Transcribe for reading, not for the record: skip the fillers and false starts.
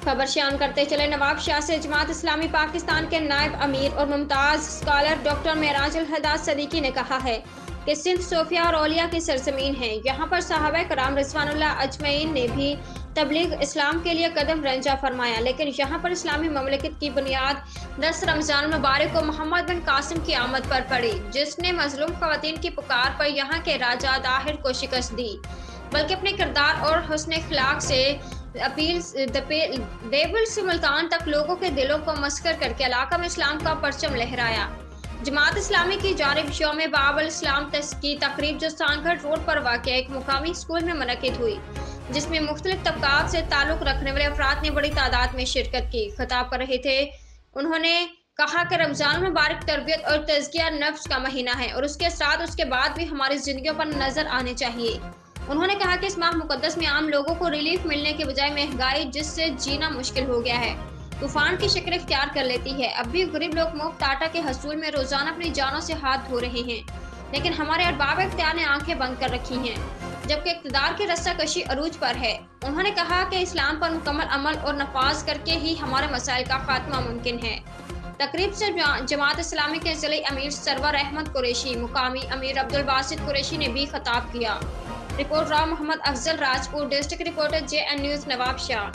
खबर शान करते चले नवाब शाह से जमात इस्लामी पाकिस्तान के नायब अमीर और मुमताज़ स्कॉलर डॉक्टर मेराज अल हदाद सदीकी ने कहा है कि सिंध सोफिया और औलिया की सरजमीन है। यहाँ पर सहाबा कराम रिज़वानुल्लाह अजमईन ने भी तबलीग इस्लाम के लिए कदम रंजा फरमाया, लेकिन यहाँ पर इस्लामी ममलिकत की बुनियाद 10 रमज़ान मुबारक को मोहम्मद बिन कासिम की आमद पर पड़ी, जिसने मजलूम ख़वातीन की पुकार पर यहाँ के राजा दाहिर को शिकस्त दी, बल्कि अपने किरदार और हुस्न अखलाक से देवल से मुल्तान तक लोगों के दिलों को मस्कर करके इलाका में इस्लाम का परचम लहराया। जमात इस्लामी की जानिब यौम बाबल इस्लाम की तकरीब जो सांगढ़ रोड पर वाक़िया एक मुकामी स्कूल में मुनक्किद हुई, जिसमें मुख्तलिफ तबकात से ताल्लुक़ रखने वाले अफराद ने बड़ी तादाद में शिरकत की। खिताब कर रहे थे उन्होंने कहा कि रमज़ान मुबारक तरबियत और तज़किया नफ्स का महीना है और उसके साथ उसके बाद भी हमारी ज़िंदगियों पर नज़र आने चाहिए। उन्होंने कहा कि इस माह मुकद्दस में आम लोगों को रिलीफ मिलने के बजाय महंगाई जिससे जीना मुश्किल हो गया है, तूफान की शक्ल इख्तियार कर लेती है। अब भी गरीब लोग मुफ्त आटा के हसूल में रोजाना अपनी जानों से हाथ धो रहे हैं, लेकिन हमारे अरबाब इख्तियार ने आंखें बंद कर रखी हैं, जबकि इक़्तिदार की रस्साकशी अरूज पर है। उन्होंने कहा कि इस्लाम पर मुकम्मल अमल और नफाज करके ही हमारे मसाइल का खात्मा मुमकिन है। तकरीब से जमात इस्लामी के ज़िले अमीर सरवर अहमद कुरैशी, मुकामी अमीर अब्दुल बासित कुरैशी ने भी खिताब किया। Report Rao Mohammad Afzal Rajput, district reporter JN news Nawab Shah.